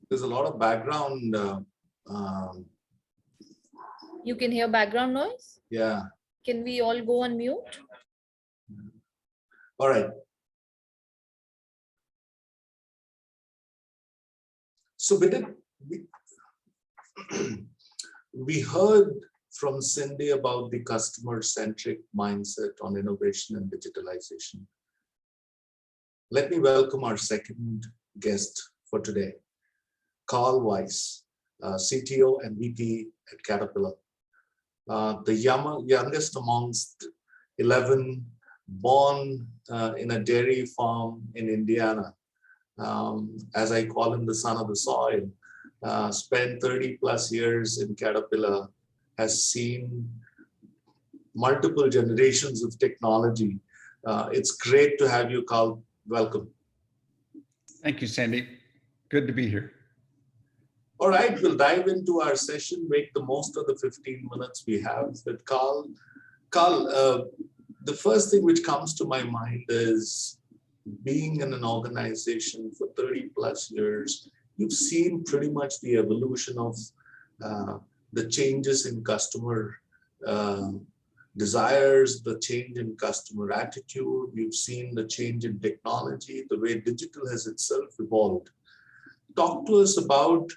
There's a lot of background. You can hear background noise? Yeah. Can we all go on mute? All right. So we heard from Cindy about the customer-centric mindset on innovation and digitalization. Let me welcome our second guest for today, Carl Weiss, CTO and VP at Caterpillar. The youngest amongst 11, born in a dairy farm in Indiana. As I call him, the son of the soil, spent 30 plus years in Caterpillar, has seen multiple generations of technology. It's great to have you, Carl. Welcome. Thank you, Sandy. Good to be here. All right, we'll dive into our session, make the most of the 15 minutes we have with Carl. Carl, the first thing which comes to my mind is being in an organization for 30 plus years, you've seen pretty much the evolution of the changes in customer desires, the change in customer attitude. You've seen the change in technology, the way digital has itself evolved. Talk to us about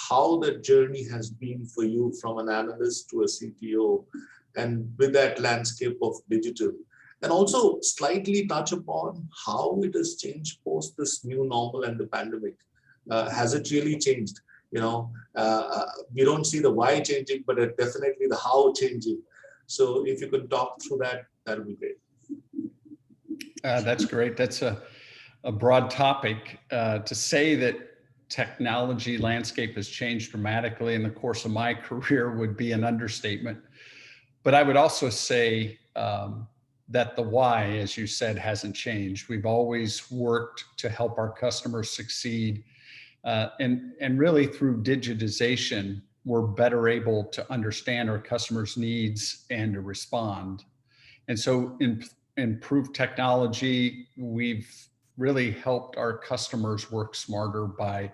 how that journey has been for you from an analyst to a CTO and with that landscape of digital. And also slightly touch upon how it has changed post this new normal and the pandemic. Has it really changed? You know, we don't see the why changing, but definitely the how changing. So if you could talk through that, that would be great. That's great. That's a broad topic. To say that technology landscape has changed dramatically in the course of my career would be an understatement. But I would also say that the why, as you said, hasn't changed. We've always worked to help our customers succeed. And really through digitization, we're better able to understand our customers' needs and to respond. And so in improved technology, we've really helped our customers work smarter by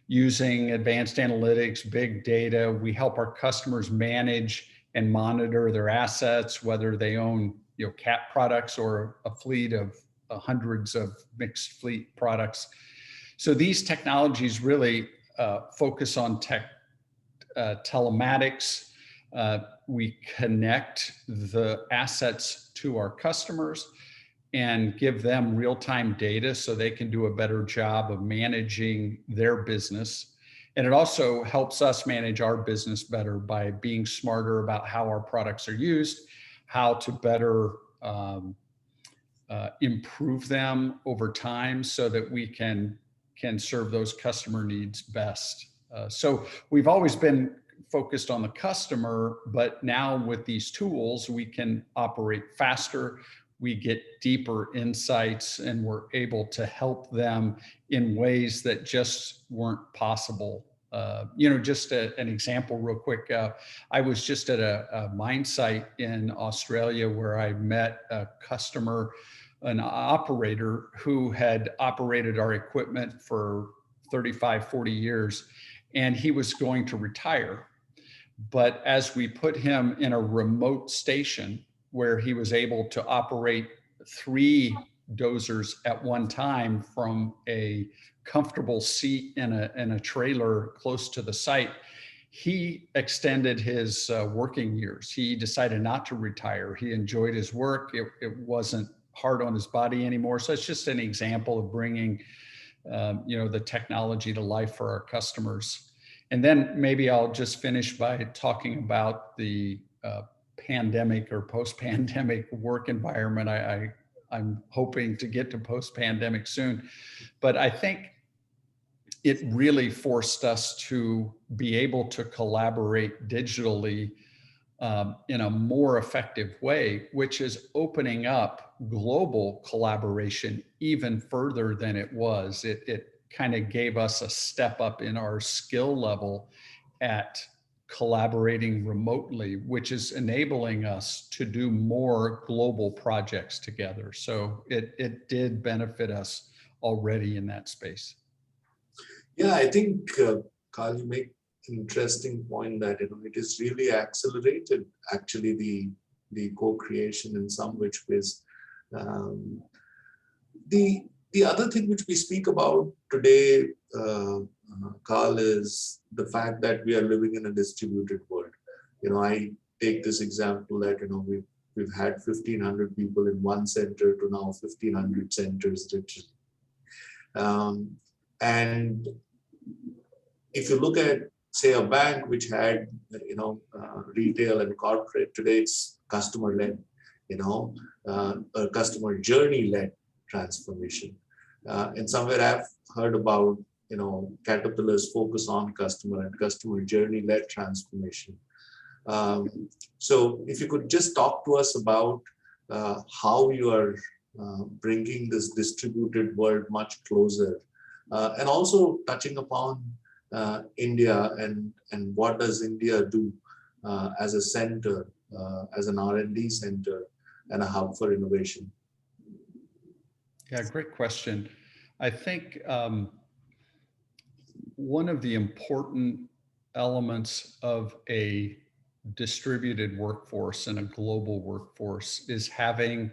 using advanced analytics, big data. We help our customers manage and monitor their assets, whether they own cat products or a fleet of hundreds of mixed fleet products. So these technologies really focus on telematics. We connect the assets to our customers and give them real-time data so they can do a better job of managing their business. And it also helps us manage our business better by being smarter about how our products are used, how to better improve them over time so that we can serve those customer needs best. So we've always been focused on the customer, but now with these tools, we can operate faster, we get deeper insights, and we're able to help them in ways that just weren't possible. Just an example real quick. I was just at a mine site in Australia where I met a customer, an operator who had operated our equipment for 35, 40 years, and he was going to retire. But as we put him in a remote station where he was able to operate 3 dozers at one time from a comfortable seat in a trailer close to the site, he extended his working years. He decided not to retire. He enjoyed his work. It wasn't hard on his body anymore. So it's just an example of bringing the technology to life for our customers. And then maybe I'll just finish by talking about the pandemic or post-pandemic work environment. I'm hoping to get to post-pandemic soon, but I think it really forced us to be able to collaborate digitally in a more effective way, which is opening up global collaboration even further than it was. It kind of gave us a step up in our skill level at collaborating remotely, which is enabling us to do more global projects together. So it did benefit us already in that space. Yeah, I think, Carl, you make an interesting point that it is really accelerated actually the co-creation in some which ways. Um, the other thing which we speak about today, Carl, is the fact that we are living in a distributed world. I take this example that we've had 1,500 people in one center to now 1,500 centers literally. And if you look at, say, a bank which had, retail and corporate, today it's customer-led, a customer journey-led transformation. And somewhere I've heard about, Caterpillar's focus on customer and customer journey-led transformation. So if you could just talk to us about how you are bringing this distributed world much closer, and also touching upon India and what does India do as a center, as an R&D center and a hub for innovation? Yeah, great question. I think one of the important elements of a distributed workforce and a global workforce is having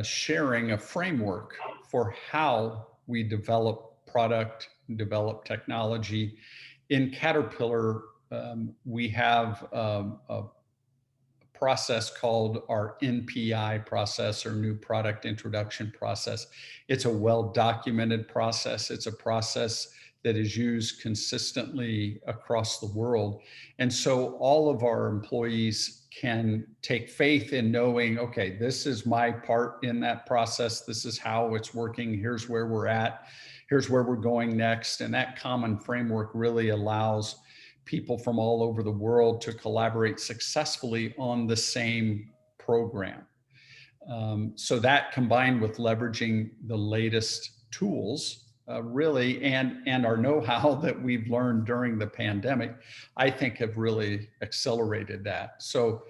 sharing a framework for how we develop product, develop technology. In Caterpillar, we have a process called our NPI process, or new product introduction process. It's a well-documented process. It's a process that is used consistently across the world. And so all of our employees can take faith in knowing, okay, this is my part in that process. This is how it's working. Here's where we're at. Here's where we're going next. And that common framework really allows people from all over the world to collaborate successfully on the same program. So that, combined with leveraging the latest tools, really, and our know-how that we've learned during the pandemic, I think have really accelerated that. So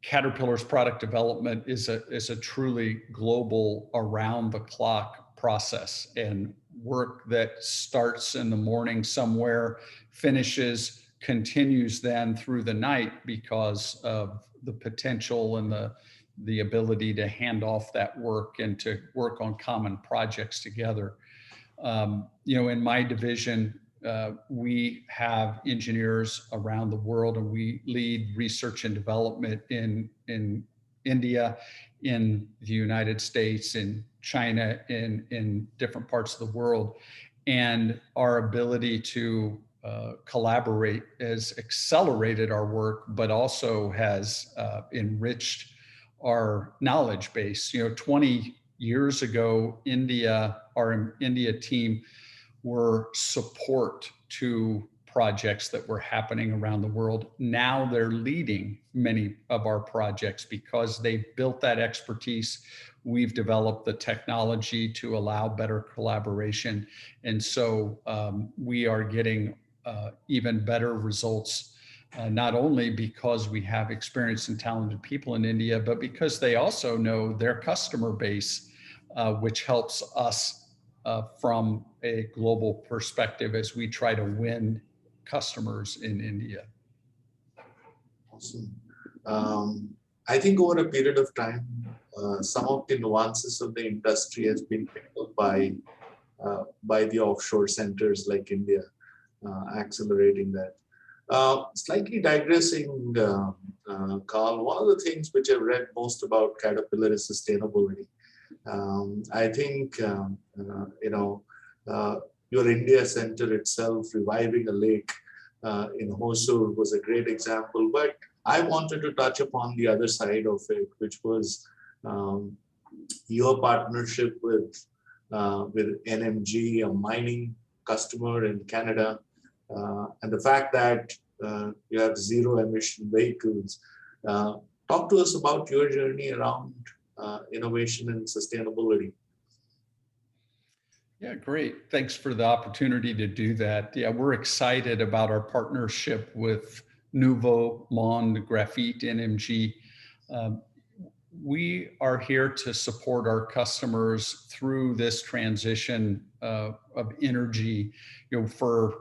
Caterpillar's product development is a truly global, around-the-clock process, and work that starts in the morning somewhere, finishes, continues then through the night because of the potential and the ability to hand off that work and to work on common projects together. In my division, we have engineers around the world, and we lead research and development in India, in the United States, in China, in different parts of the world. And our ability to collaborate has accelerated our work, but also has enriched our knowledge base. 20 years ago, our India team were support to projects that were happening around the world. Now they're leading many of our projects because they built that expertise. We've developed the technology to allow better collaboration. And so we are getting even better results, not only because we have experienced and talented people in India, but because they also know their customer base, which helps us from a global perspective as we try to win customers in India. Awesome. I think over a period of time, some of the nuances of the industry has been picked up by the offshore centers like India, accelerating that. Slightly digressing, Carl, one of the things which I've read most about Caterpillar is sustainability. I think, your India center itself, reviving a lake in Hosur, was a great example. But I wanted to touch upon the other side of it, which was your partnership with NMG, a mining customer in Canada, and the fact that you have zero emission vehicles. Talk to us about your journey around innovation and sustainability. Yeah, great. Thanks for the opportunity to do that. Yeah, we're excited about our partnership with Nuvo, Monde, Graphite, NMG. Um, we are here to support our customers through this transition of energy. For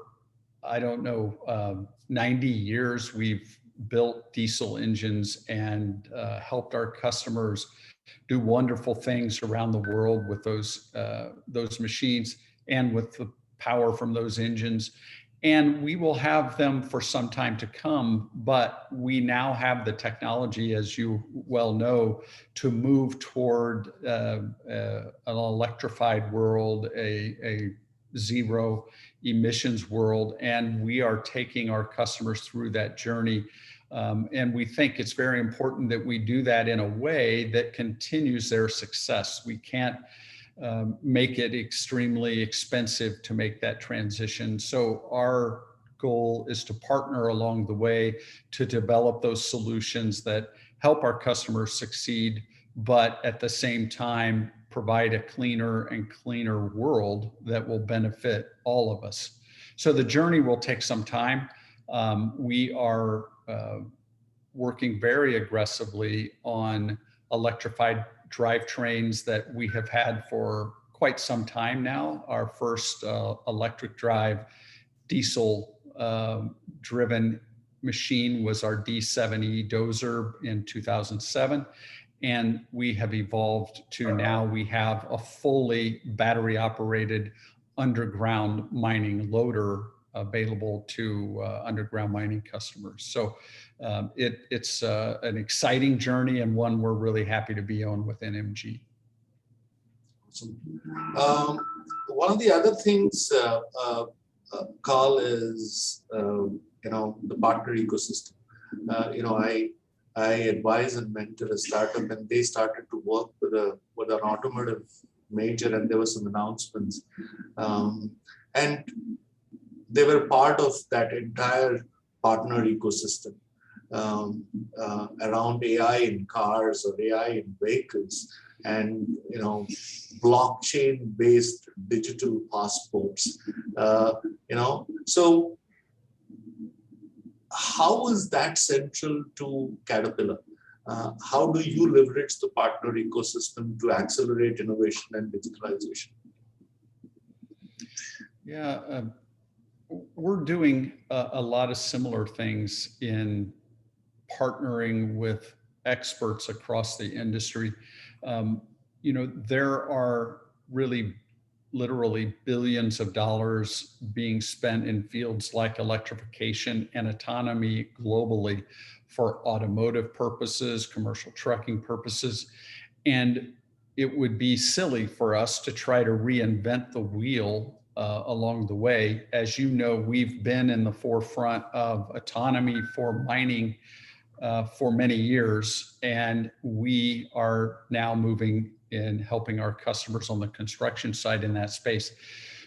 I don't know, 90 years we've built diesel engines and helped our customers do wonderful things around the world with those machines and with the power from those engines. And we will have them for some time to come, but we now have the technology, as you well know, to move toward an electrified world, a zero emissions world. And we are taking our customers through that journey. And we think it's very important that we do that in a way that continues their success. We can't make it extremely expensive to make that transition. So our goal is to partner along the way to develop those solutions that help our customers succeed, but at the same time provide a cleaner and cleaner world that will benefit all of us. So the journey will take some time. We are working very aggressively on electrified drivetrains that we have had for quite some time now. Our first electric drive diesel driven machine was our D7E dozer in 2007. And we have evolved to now we have a fully battery operated underground mining loader available to underground mining customers. So it's an exciting journey and one we're really happy to be on with NMG. One of the other things, Carl, is the partner ecosystem. I advise and mentor a startup, and they started to work with an automotive major, and there were some announcements, and they were part of that entire partner ecosystem around AI in cars or AI in vehicles, and blockchain-based digital passports. So how is that central to Caterpillar? How do you leverage the partner ecosystem to accelerate innovation and digitalization? Yeah, we're doing a lot of similar things in partnering with experts across the industry. There are really literally billions of dollars being spent in fields like electrification and autonomy globally for automotive purposes, commercial trucking purposes. And it would be silly for us to try to reinvent the wheel along the way. As you know, we've been in the forefront of autonomy for mining for many years, and we are now moving in helping our customers on the construction side in that space.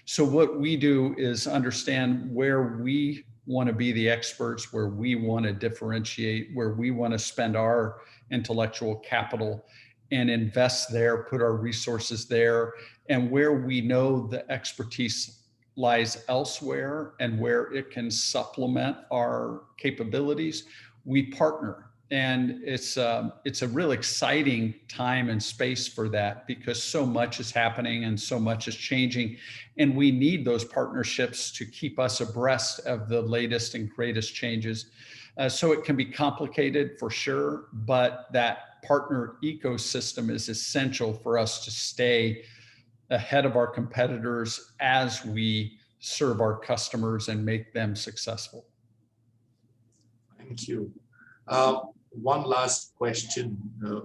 So what we do is understand where we want to be the experts, where we want to differentiate, where we want to spend our intellectual capital and invest there, put our resources there, and where we know the expertise lies elsewhere and where it can supplement our capabilities, we partner. And it's a real exciting time and space for that, because so much is happening and so much is changing. And we need those partnerships to keep us abreast of the latest and greatest changes. So it can be complicated for sure, but that partner ecosystem is essential for us to stay ahead of our competitors as we serve our customers and make them successful. Thank you. One last question,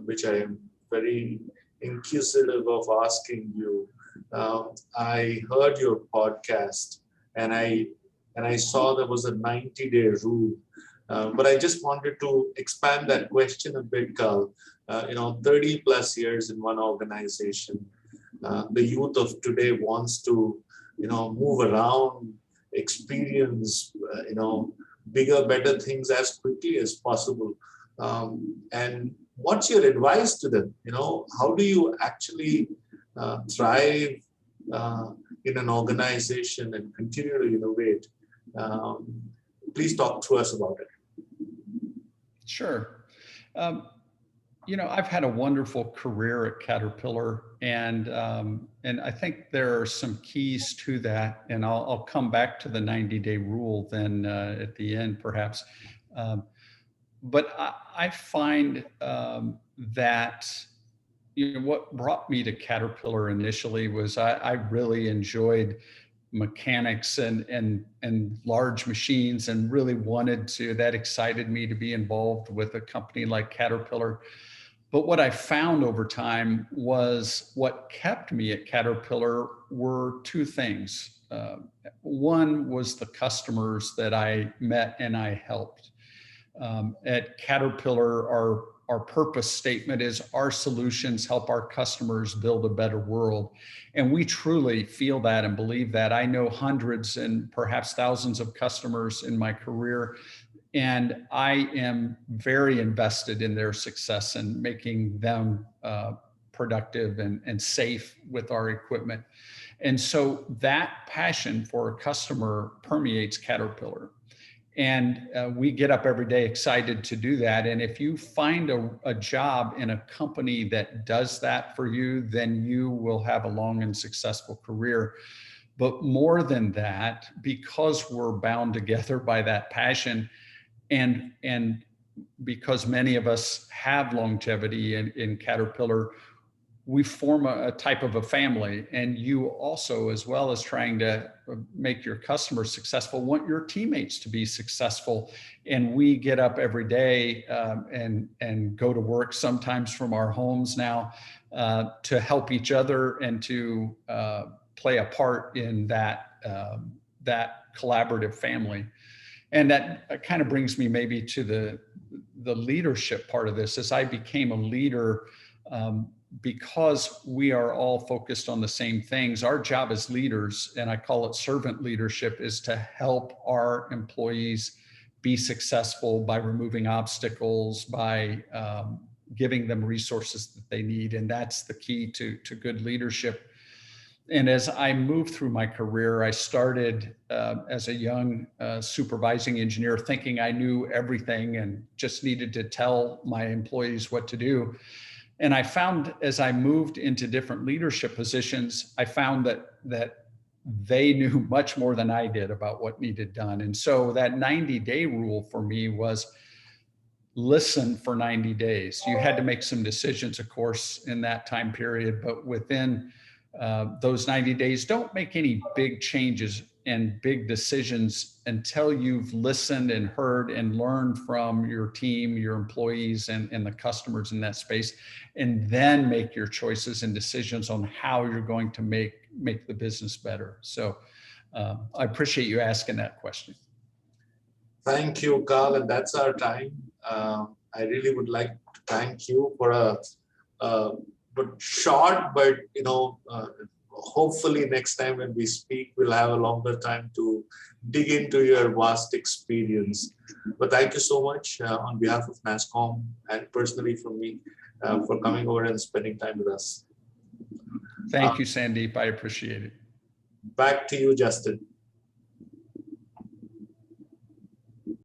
which I am very inquisitive of asking you. I heard your podcast, and I saw there was a 90-day rule, but I just wanted to expand that question a bit, Carl. 30 plus years in one organization, the youth of today wants to, move around, experience, bigger, better things as quickly as possible. And what's your advice to them? How do you actually thrive in an organization and continue to innovate. Please talk to us about it. Sure. I've had a wonderful career at Caterpillar, and I think there are some keys to that. And I'll come back to the 90-day rule then at the end, perhaps. But I find that what brought me to Caterpillar initially was I really enjoyed mechanics and large machines, and really wanted to. That excited me to be involved with a company like Caterpillar. But what I found over time was what kept me at Caterpillar were two things. One was the customers that I met and I helped. At Caterpillar, our purpose statement is our solutions help our customers build a better world. And we truly feel that and believe that. I know hundreds and perhaps thousands of customers in my career, and I am very invested in their success and making them productive and safe with our equipment. And so that passion for a customer permeates Caterpillar. And we get up every day excited to do that. And if you find a job in a company that does that for you, then you will have a long and successful career. But more than that, because we're bound together by that passion, and because many of us have longevity in Caterpillar, we form a type of a family. And you also, as well as trying to make your customers successful, want your teammates to be successful. And we get up every day and go to work, sometimes from our homes now, to help each other and to play a part in that collaborative family. And that kind of brings me maybe to the leadership part of this. As I became a leader, because we are all focused on the same things, our job as leaders, and I call it servant leadership, is to help our employees be successful by removing obstacles, by giving them resources that they need. And that's the key to good leadership. And as I moved through my career, I started as a young supervising engineer, thinking I knew everything and just needed to tell my employees what to do. And I found, as I moved into different leadership positions, I found that they knew much more than I did about what needed done. And so that 90-day rule for me was listen for 90 days. You had to make some decisions, of course, in that time period, but within those 90 days, don't make any big changes and big decisions until you've listened and heard and learned from your team, your employees, and the customers in that space, and then make your choices and decisions on how you're going to make the business better. So I appreciate you asking that question. Thank you, Carl, and that's our time. I really would like to thank you for a short, but hopefully next time when we speak, we'll have a longer time to dig into your vast experience. But thank you so much on behalf of NASSCOM and personally from me for coming over and spending time with us. Thank you, Sandeep. I appreciate it. Back to you, Justin.